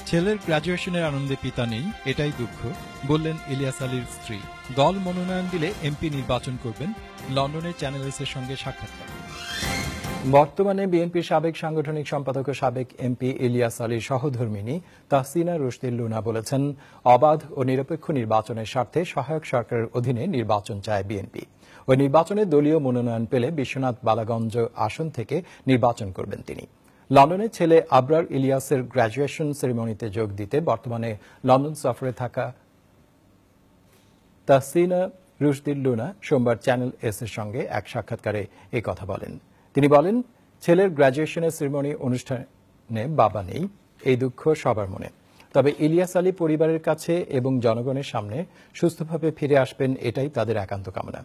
ছেলের গ্র্যাজুয়েশনের আনন্দে পিতা নেই, এটাই দুঃখ, বললেন ইলিয়াস আলীর স্ত্রী। দল মনোনয়ন দিলে এমপি নির্বাচন করবেন, লন্ডনের চ্যানেল এর সঙ্গে সাক্ষাৎকার। বর্তমানে বিএনপির সাবেক সাংগঠনিক সম্পাদক ও সাবেক এমপি ইলিয়াস আলীর সহধর্মিণী তাহসিনা রুশদী লুনা বলেছেন, অবাধ ও নিরপেক্ষ নির্বাচনের স্বার্থে সহায়ক সরকারের অধীনে নির্বাচন চায় বিএনপি। ওই নির্বাচনে দলীয় মনোনয়ন পেলে বিশ্বনাথ বালাগঞ্জ আসন থেকে নির্বাচন করবেন তিনি। লন্ডনে ছেলে আবরার ইলিয়াসের গ্র্যাজুয়েশন সেরিমনিতে যোগ দিতে বর্তমানে লন্ডন সফরে থাকা তাহসিনা রুশদী লুনা সোমবার চ্যানেল এস এর সঙ্গে এক সাক্ষাৎকারে এই কথা বলেন। তিনি বলেন, ছেলের গ্র্যাজুয়েশনের সেরিমনি অনুষ্ঠানে বাবা নেই, এই দুঃখ সবার মনে। তবে ইলিয়াস আলী পরিবারের কাছে এবং জনগণের সামনে সুস্থভাবে ফিরে আসবেন, এটাই তাদের একান্ত কামনা।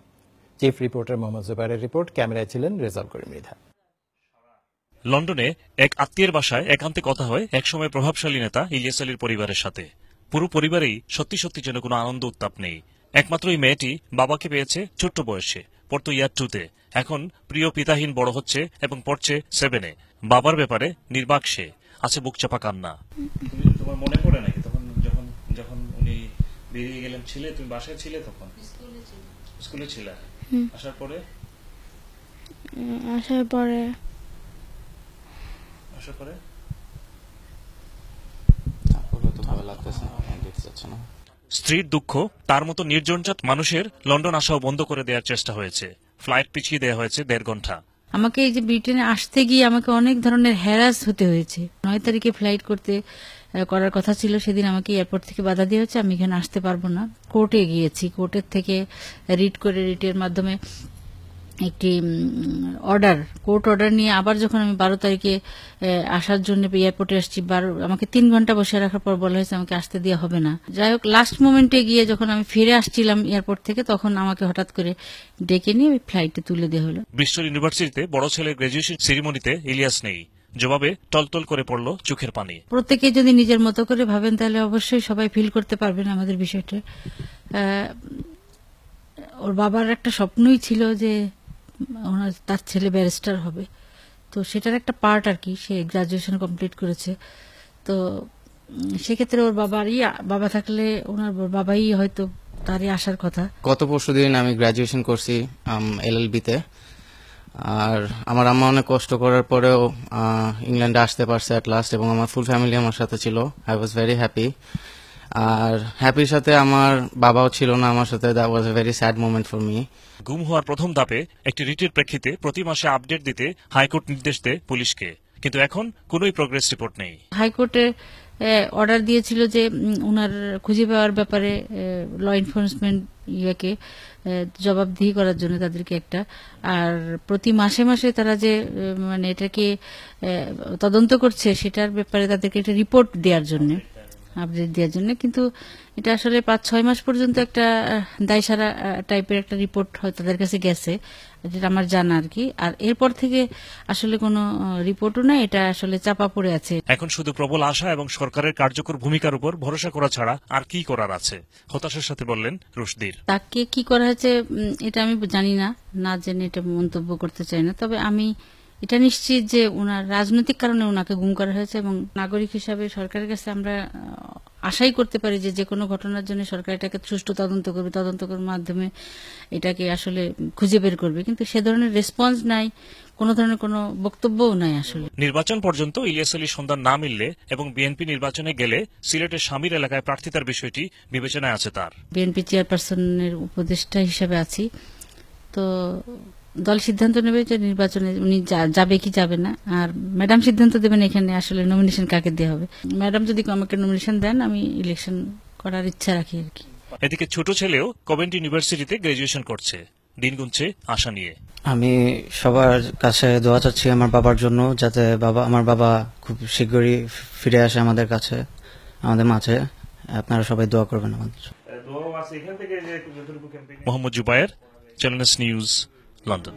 চিফ রিপোর্টার মোহাম্মদ জুবাইরের রিপোর্ট, ক্যামেরায় ছিলেন রেজাউল করিম মৃধা। লন্ডনে এক আত্মীয়ের বাসায় একান্তে কথা হয় একসময় প্রভাবশালী নেতা ইলিয়াস আলীর পরিবারের সাথে। পুরো পরিবারেই সত্যি সত্যি যেন কোনো আনন্দ উত্তাপ নেই। একমাত্র এই মেয়েটি বাবাকে পেয়েছে ছোট্ট বয়সে, পড়তো ইয়ার 2-তে। এখন প্রিয় পিতাহীন বড় হচ্ছে এবং পড়ছে 7-এ। বাবার ব্যাপারে নির্বাক সে, আছে বুকচাপা কান্না। তোমার মনে পড়ে নাকি তখন যখন উনি বেরিয়ে গেলেন? ছিলে তুমি বাসায় ছিলে তখন? স্কুলে ছিলে। আসার পরে স্ত্রীর দুঃখ, তার মতো নির্জনজাত মানুষের লন্ডন আসাও বন্ধ করে দেওয়ার চেষ্টা হয়েছে। ফ্লাইট পিছিয়ে দেওয়া হয়েছে 1.5 ঘন্টা। আমাকে এই যে ব্রিটেনে আসতে গিয়ে আমাকে অনেক ধরনের হ্যারাস হতে হয়েছে। 9 তারিখে ফ্লাইট করার কথা ছিল, সেদিন আমাকে এয়ারপোর্ট থেকে বাধা দেওয়া হচ্ছে, আমি এখানে আসতে পারবো না। কোর্টে গিয়েছি, কোর্টের থেকে রিটের মাধ্যমে একটি কোর্ট অর্ডার নিয়ে আবার যখন আমি 12 তারিখে আসার জন্য এয়ারপোর্টে আসছি, আমাকে 3 ঘন্টা বসে রাখার পর বলা হয়েছে আমাকে আসতে দেওয়া হবে না। যাই হোক, লাস্ট মোমেন্টে গিয়ে যখন আমি ফিরে আসছিলাম এয়ারপোর্ট থেকে, তখন আমাকে হঠাৎ করে ডেকে নিয়ে ফ্লাইটে তুলে দেওয়া হলো। ব্রিস্টল ইউনিভার্সিটিতে বড় ছেলের গ্র্যাজুয়েশন সেরিমনিতে ইলিয়াস নেই, জবাবে টলটল করে পড়ল চোখের পানি। প্রত্যেকে যদি নিজের মতো করে ভাবেন তাহলে অবশ্যই সবাই ফিল করতে পারবেন আমাদের বিষয়টা। ওর বাবার একটা স্বপ্নই ছিল যে তার ছেলে ব্যারিস্টার হবে, তো সেটার একটা পার্ট আর কি। সে গ্রাজুয়েশন কমপ্লিট করেছে, তো সেক্ষেত্রে ওর বাবা থাকলে ওনার বাবাই হয়তো তারই আসার কথা। গত পরশুদিন আমি গ্রাজুয়েশন করছি LLB-তে, আর আমার আম্মা অনেক কষ্ট করার পরেও ইংল্যান্ডে আসতে পারছে অ্যাট লাস্ট, এবং আমার ফুল ফ্যামিলি আমার সাথে ছিল। I was very happy. আর হ্যাপির সাথে আমার বাবাও ছিল না আমার সাথে। That was a very sad moment for me. গুম হওয়ার প্রথম ধাপে একটি রিটের প্রেক্ষিতে প্রতি মাসে আপডেট দিতে হাইকোর্ট নির্দেশ দেয় পুলিশকে, কিন্তু এখন কোনোই প্রোগ্রেস রিপোর্ট নেই। হাইকোর্টে অর্ডার দিয়েছিল যে উনার খুঁজে পাওয়ার ব্যাপারে ল এনফোর্সমেন্ট জবাবদিহি করার জন্য তাদেরকে একটা, আর প্রতি মাসে মাসে তারা যে মানে এটাকে তদন্ত করছে সেটার ব্যাপারে তাদেরকে একটা রিপোর্ট দেওয়ার জন্য, আপডেট দেওয়ার জন্য। কিন্তু এটা আসলে 5-6 মাস পর্যন্ত একটা দায়সারা টাইপের একটা রিপোর্ট হয় তাদের কাছে গেছে, যেটা আমার জানা আর কি। আর এরপর থেকে আসলে কোনো রিপোর্টও না, এটা আসলে চাপা পড়ে আছে। এখন শুধু প্রবল আশা এবং সরকারের কার্যকর ভূমিকার উপর ভরসা করা ছাড়া আর কি করার আছে, হতাশার সাথে বললেন রুশদীর। তাকে কি করা হয়েছে এটা আমি জানি না জেনে এটা মন্তব্য করতে চাই না। তবে আমি এটা নিশ্চিত যে ওনার রাজনৈতিক কারণে ওনাকে গুম করা হয়েছে, এবং নাগরিক হিসাবে সরকারের কাছে আমরা আশাই করতে পারি যে কোনো ঘটনার জন্য সরকার এটাকে সুষ্ঠু তদন্ত করবে, তদন্ত করার মাধ্যমে এটাকে আসলে খুঁজে বের করবে। কিন্তু সে ধরনের রেসপন্স নাই, কোনো ধরনের কোনো বক্তব্যও নাই আসলে। নির্বাচন পর্যন্ত ইলিয়াস আলীর সন্ধান না মিললে এবং বিএনপি নির্বাচনে গেলে সিলেটের স্বামীর এলাকায় প্রার্থিতার বিষয়টি বিবেচনায় আছে তার। বিএনপি চেয়ারপারসনের উপদেষ্টা হিসেবে আছি, তো দল সিদ্ধান্ত নেবে যে নির্বাচনে উনি যাবে কি যাবে না, আর ম্যাডাম সিদ্ধান্ত দেবেন এখানে আসলে নমিনেশন কাকে দেওয়া হবে। ম্যাডাম যদি আমাকে নমিনেশন দেন আমি ইলেকশন করার ইচ্ছা রাখি আর কি। এদিকে ছোট ছেলেও কভেন্ট্রি ইউনিভার্সিটিতে গ্রাজুয়েশন করছে, দিন গুনছে আশা নিয়ে। আমি সবার কাছে দোয়া চাচ্ছি আমার বাবার জন্য, যাতে আমার বাবা খুব শীঘ্রই ফিরে আসে আমাদের কাছে, আমাদের মাঝে। আপনারা সবাই দোয়া করবেন আমাদের। Mohammad Zubair, channel news, London.